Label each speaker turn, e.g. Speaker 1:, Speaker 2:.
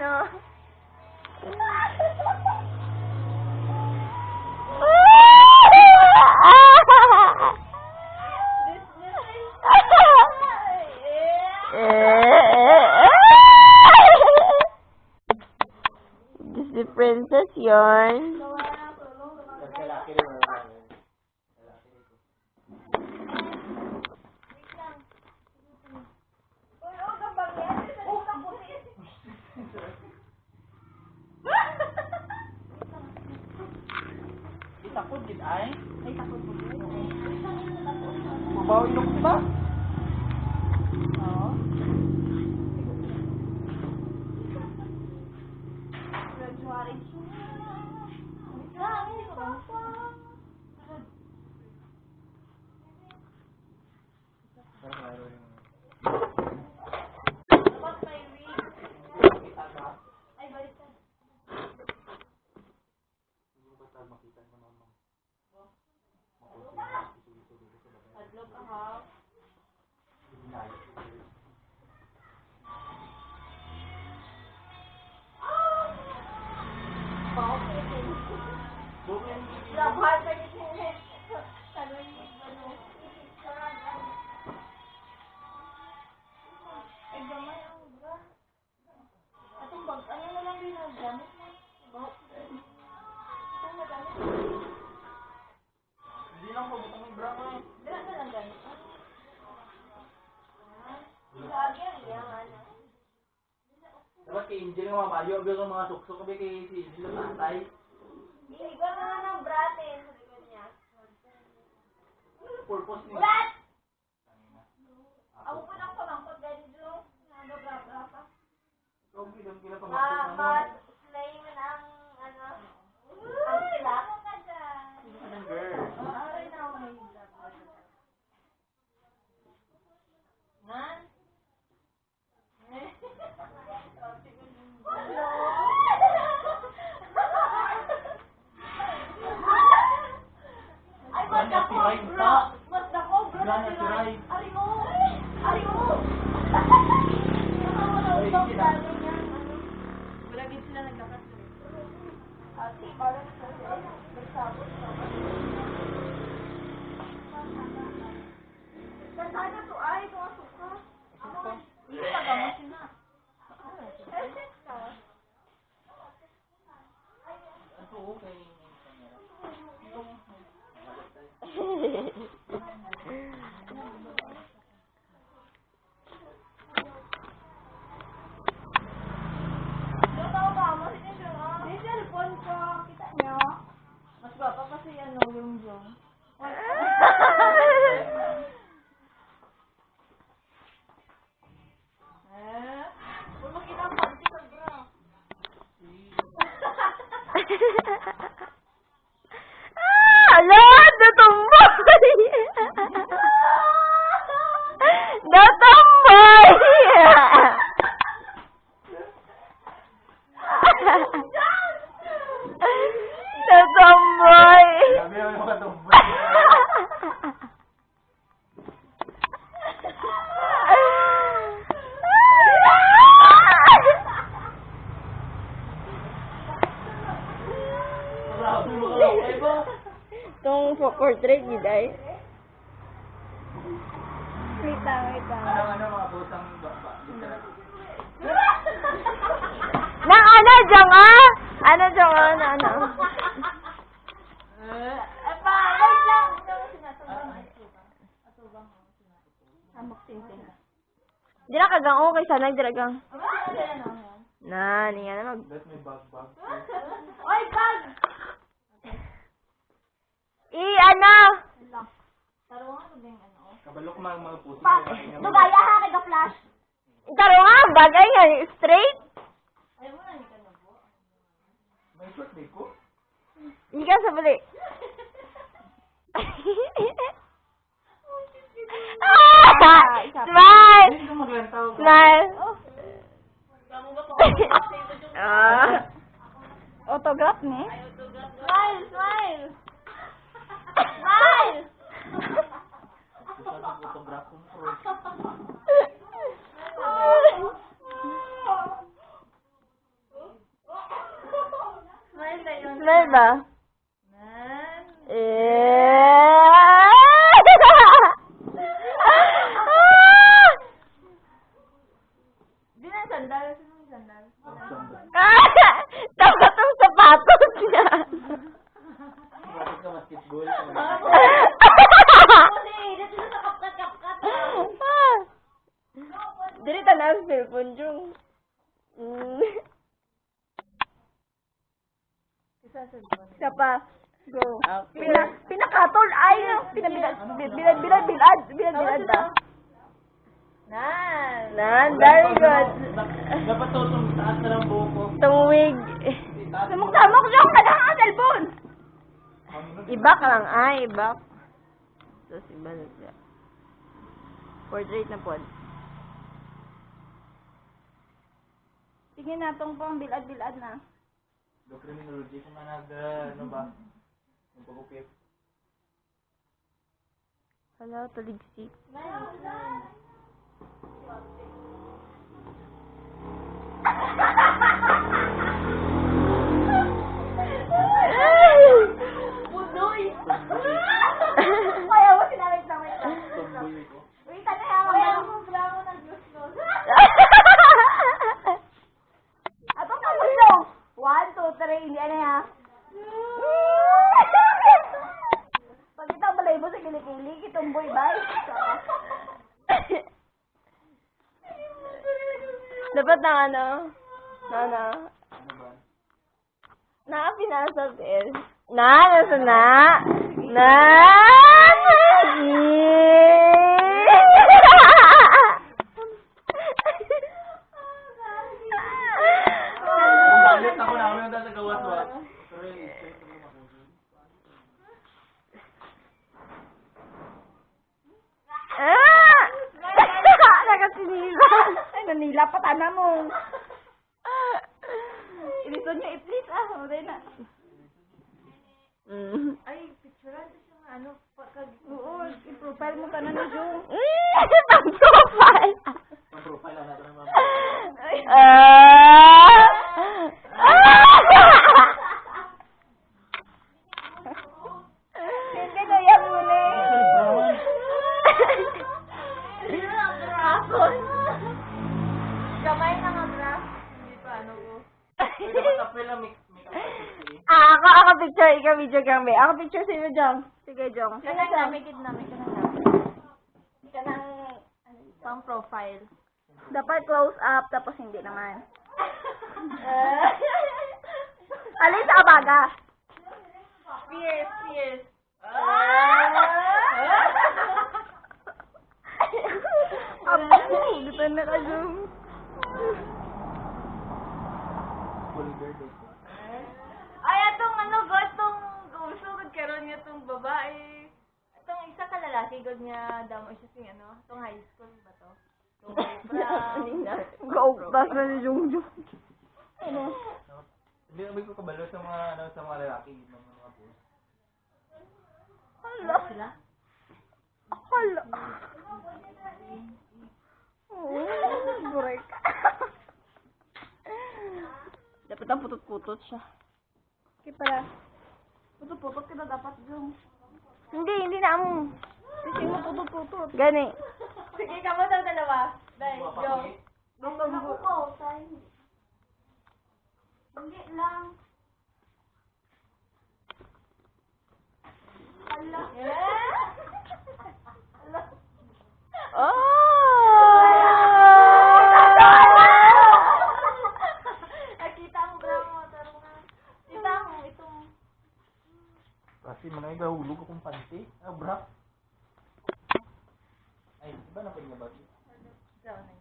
Speaker 1: ano. Disney Princess yun.
Speaker 2: Takot din ay? Ay, takot po din. Babawi ko, diba? Oo. Graduary. Dapat kay Angel nga mamayo, ang mga suksok kami kay si Angel na tatay.
Speaker 3: Iligan na nga ng bratin sa likod niya.
Speaker 2: Purpose niya.
Speaker 3: Ulat! Ako pa lang pamangkot dahil doon. Nagabra-bra pa.
Speaker 2: Ikaw kila pamangkot na mo.
Speaker 3: Slay mo na ang ang silak.
Speaker 2: Hindi ka ng girl.
Speaker 3: Ay, na ako may hilak. Nan? Ay, mas ako, bro! Mas ako, bro! Ari mo! Ari mo! Balagin sila naglakas. Ate, parang nagsabot na. Sana to ay, pumasok ka. Hindi pa gamot yun na.
Speaker 2: Ito okay.
Speaker 3: May cellphone ko. Kita nyo? Mas bata kasi ano yung Jong. Kung makita ang panty ka, bro.
Speaker 1: Ala! Natumboy! Natumboy! Natumboy!
Speaker 2: Sabi naman yung katumboy. Grabe mo ka okay ba?
Speaker 1: Itong portrait, giday.
Speaker 3: Wait lang.
Speaker 2: Ano mga butang baba?
Speaker 1: Na ano, Jong, ah? Ano, Jong, ano?
Speaker 3: Wait lang. Amok ting-ting.
Speaker 1: Di na kagang okay, sana nagdiragang.
Speaker 3: Ano?
Speaker 1: Na, niya na mag...
Speaker 2: That's my bag.
Speaker 3: Oy, bag!
Speaker 1: Ano?
Speaker 3: Tarungan ko din ano.
Speaker 2: Kabalo ko mga puso.
Speaker 3: Dugaya ha, nag-flash.
Speaker 1: Taro nga, bagay nga, straight.
Speaker 3: Ay mo na, hindi ka na po.
Speaker 2: May short day ko.
Speaker 1: Hindi ka sa bali. Smile!
Speaker 2: Hindi ko maglentaw.
Speaker 1: Smile!
Speaker 3: Kamu ba po?
Speaker 1: Autograph ni?
Speaker 3: Smile! Smile! Smile!
Speaker 2: Gusto ko photograph ko.
Speaker 1: pa.
Speaker 3: Nan. Di na sandal. Sino yung sandal?
Speaker 1: Dapat ang sapatos niya.
Speaker 2: Bakit ka basketball?
Speaker 3: Kasi, dito sa kapkat-kapkat.
Speaker 1: Dili tanaw sa cellphone, Jung. Isa pa. Go.
Speaker 2: Okay.
Speaker 1: Pinakatol ay bilad ta.
Speaker 3: Nan.
Speaker 1: Very good.
Speaker 2: Dapat to taas na lang buhok ko.
Speaker 1: Tumuwig.
Speaker 3: Samok yung kadang ang cellphone.
Speaker 1: Ibak lang ay, ibak. Tapos iba na siya. Portrait na pod.
Speaker 3: Tingin na tong pang bilad-bilad na.
Speaker 2: Do criminology kung ano ba? Yung pag-upit.
Speaker 1: Hala, taligsik.
Speaker 3: Budoy. Kaya mo sinawit na wait lang.
Speaker 2: Tomboy ko.
Speaker 3: Wait, ano yan? Kaya mo bravo ng Diyos. Ato ka mo siya. 1, 2, 3, hindi ano yan. Pag ito balay mo sa kilikili, kitong boy bye.
Speaker 1: Dapat na ano? Na.
Speaker 2: Ano ba?
Speaker 1: Nakapinasa sis. Nasa na.
Speaker 2: Bakit ako na yung tatagawas-was? Pero yung straight ko makusin.
Speaker 1: Nakasinilan.
Speaker 3: Ay, nanila pa tana mo. Ilison nyo i-please Huwag na. Ay, picturean ko siya nga ano. Oo, i-profile mo ka na ni Jung.
Speaker 1: Pang-profile.
Speaker 2: Pang-profile lang natin naman.
Speaker 3: Hindi ko yan muli.
Speaker 2: Brown.
Speaker 3: Hindi na ang grafon. Kamay na nga graf. Hindi pa ano ko.
Speaker 2: Dapat apel lang make-up artist eh.
Speaker 1: Ako picture, ikaw video kami. Ako picture sa'yo, Jong. Sige, Jong.
Speaker 3: Kanang namin, ka na. Kanang pang profile.
Speaker 1: Dapat close up, tapos hindi naman. Alin sa abaga?
Speaker 3: Fierce.
Speaker 1: Dito na ka, Jong.
Speaker 2: Full girl eh.
Speaker 3: Ay, atong ano, God, tong usugod karon niya tong babae. Itong isa ka lalaki, God niya, damo siya sing ano, tong high school ba to? Tong
Speaker 1: Gaugtas na si Jong Jong.
Speaker 2: Hindi naman ko kabalo sa mga lalaki ng mga post.
Speaker 1: Hala.
Speaker 3: sila?
Speaker 1: Hala. Burek. Dapat ang putot-putot siya.
Speaker 3: Okay pala. Putot-putot ka na dapat, Jung.
Speaker 1: Hindi na mo.
Speaker 3: Kasi mo putot-putot.
Speaker 1: Gani.
Speaker 3: Sige, kamo sa dalawa. Dahil,
Speaker 2: Mga
Speaker 3: Jung.
Speaker 2: pangit.
Speaker 3: Naku ko, tayo. Hindi lang. Ala. Ala. Nakita mo ba mo? Kita mo itong...
Speaker 2: Kasi manay gahulog akong panty. Bra. Ay, iba na pwede na ba?
Speaker 3: Ikaw na